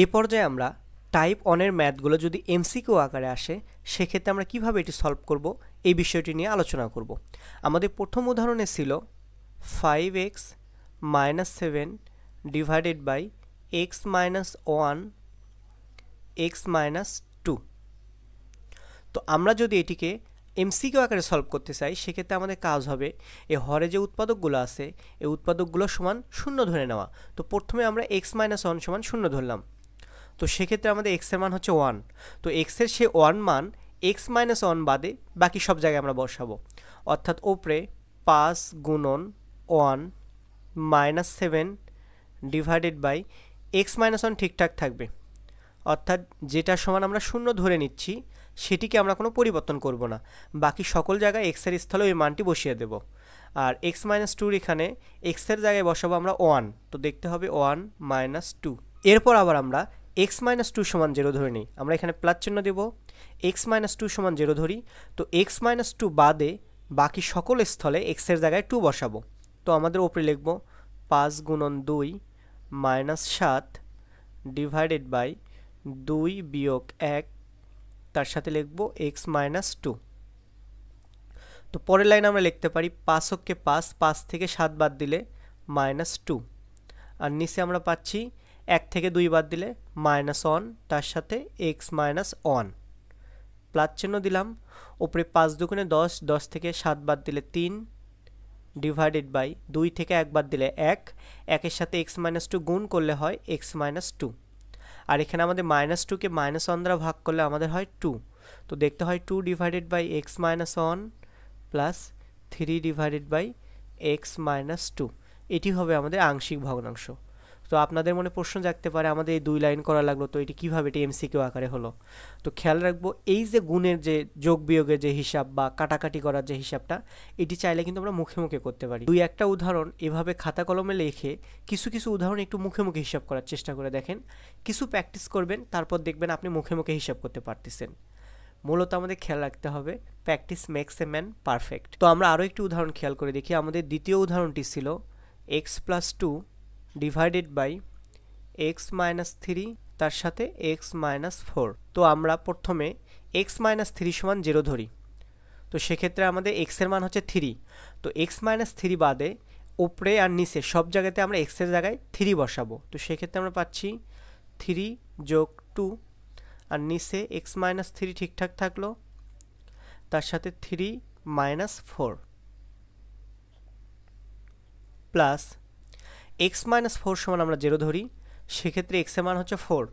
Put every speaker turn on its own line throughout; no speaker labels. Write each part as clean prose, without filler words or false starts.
এই পর্যায়ে আমরা টাইপ 1 এর ম্যাথগুলো যদি এমসিকিউ আকারে আসে সেক্ষেত্রে আমরা কিভাবে এটি সলভ করব এই বিষয়টি নিয়ে আলোচনা করব। আমাদের প্রথম উদাহরণে ছিল 5x - 7 divided by x - 1 x - 2। তো আমরা যদি এটিকে এমসিকিউ আকারে সলভ করতে চাই সেক্ষেত্রে আমাদের কাজ হবে এই হরে যে উৎপাদকগুলো আছে এই উৎপাদকগুলো সমান শূন্য ধরে নেওয়া। তো প্রথমে আমরা x - 1 সমান শূন্য ধরলাম। তো সেক্ষেত্রে আমাদের x এর মান হচ্ছে 1। তো x এর সে 1 মান x - 1 বাদে বাকি সব জায়গায় আমরা বসাবো, অর্থাৎ ওপরে 5 গুণন 1 - 7 ডিভাইডেড বাই x - 1 ঠিকঠাক থাকবে, অর্থাৎ যেটা সমান আমরা শূন্য ধরে নিচ্ছি সেটিকে আমরা কোনো পরিবর্তন করব না, বাকি সকল জায়গায় x এর স্থলে ওই মানটি বসিয়ে দেব। আর x - 2 এখানে x এর জায়গায় বসাবো আমরা 1, তো দেখতে হবে 1 - 2। এরপর আবার আমরা x - 2 সমান 0 ধরে নিই, আমরা এখানে প্লাস চিহ্ন দেব, x - 2 সমান 0 ধরি। তো x - 2 বাদে বাকি সকল স্থলে x এর জায়গায় 2 বসাবো। তো আমাদের উপরে লিখব 5 গুণন 2 - 7 ডিভাইডেড বাই 2 বিয়োগ 1, তার সাথে লিখব x - 2। তো পরের লাইন আমরা লিখতে পারি 5 কে 5 থেকে 7 বাদ দিলে -2, আর নিচে আমরা পাচ্ছি 1 থেকে 2 বাদ দিলে -1, তার সাথে x - 1 প্লাস চিহ্ন দিলাম। উপরে 5 দুগুণে 10, 10 থেকে 7 বাদ দিলে 3 ডিভাইডেড বাই 2 থেকে 1 বাদ দিলে 1, 1 এর সাথে x - 2 গুণ করলে হয় x - 2। আর এখানে আমাদের -2 কে -1 দ্বারা ভাগ করলে আমাদের হয় 2। তো দেখতে হয় 2 divided by x - 1 plus 3 divided by x - 2। এটি হবে আমাদের আংশিক ভগ্নাংশ। তো আপনাদের মনে প্রশ্ন জাগতে পারে আমাদের এই 2 লাইন করা লাগলো, তো এটি কিভাবে এটি এমসিকিউ আকারে হলো। তো খেয়াল রাখবো এই যে গুণের যে যোগ বিয়োগের যে হিসাব বা কাটাকাটি করার যে হিসাবটা, এটি চাইলে কিন্তু আমরা মুখে মুখে করতে পারি। দুই একটা উদাহরণ এভাবে খাতা কলমে লিখে কিছু কিছু উদাহরণ একটু মুখে মুখে হিসাব করার চেষ্টা করে দেখেন, কিছু প্র্যাকটিস করবেন, তারপর দেখবেন আপনি মুখে মুখে হিসাব করতে পারতেছেন। মূলত আমাদের খেয়াল রাখতে হবে practice makes a man perfect. তো আমরা আরও একটি উদাহরণ খেয়াল করে দেখি। আমাদের দ্বিতীয় উদাহরণটি ছিল x + 2 ডিভাইডেড বাই x - 3 তার সাথে x - 4। তো আমরা প্রথমে x - 3 সমান 0 ধরি। তো সেক্ষেত্রে আমাদের x এর মান হচ্ছে 3। তো x - 3 বাদে উপরে আর নিচে সব জায়গাতে আমরা x এর জায়গায় 3 বসাবো। তো সেক্ষেত্রে আমরা পাচ্ছি 3 যোগ 2, আর নিচে x - 3 ঠিকঠাক থাকলো, তার সাথে 3 - 4 প্লাস x - 4 সমান আমরা 0 ধরি। সেক্ষেত্রে x এর মান হচ্ছে 4।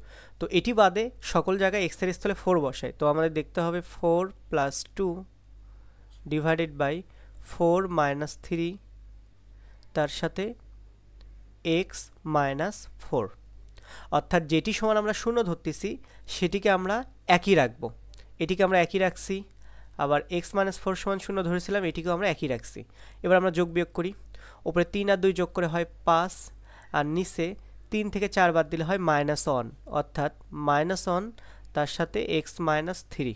তো এটি বাদে সকল জায়গায় x এর স্থলে 4 বসাই। তো আমাদের দেখতে হবে 4 + 2 ডিভাইডেড বাই 4 - 3 তার সাথে x - 4, অর্থাৎ যেটি সমান আমরা শূন্য ধরতেছি সেটিকে আমরা একই রাখবো। এটিকে আমরা একই রাখছি, আবার x - 4 সমান শূন্য ধরেছিলাম, এটিকেও আমরা একই রাখছি। এবার আমরা যোগ বিয়োগ করি। উপরে 3 আর 2 যোগ করে হয় 5, আর নিচে 3 থেকে 4 বাদ দিলে হয় -1, অর্থাৎ -1 তার সাথে x - 3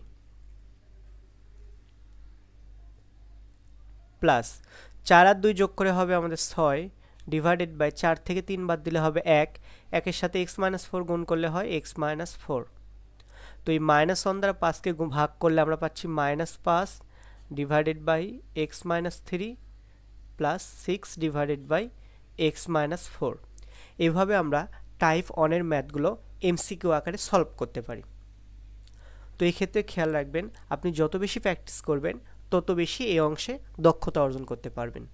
প্লাস 4 আর 2 যোগ করে হবে আমাদের 6 ডিভাইডেড বাই 4 থেকে 3 বাদ দিলে হবে 1, 1 এর সাথে x - 4 গুণ করলে হয় x - 4। তো এই -1 দ্বারা 5 কে ভাগ করলে আমরা পাচ্ছি -5 divided by x - 3 plus 6 divided by x - 4। এভাবে আমরা টাইপ 1 এর ম্যাথগুলো এমসিকিউ আকারে সলভ করতে পারি। তো এই ক্ষেত্রে খেয়াল রাখবেন আপনি যত বেশি প্র্যাকটিস করবেন তত বেশি এই অংশে দক্ষতা অর্জন করতে পারবেন।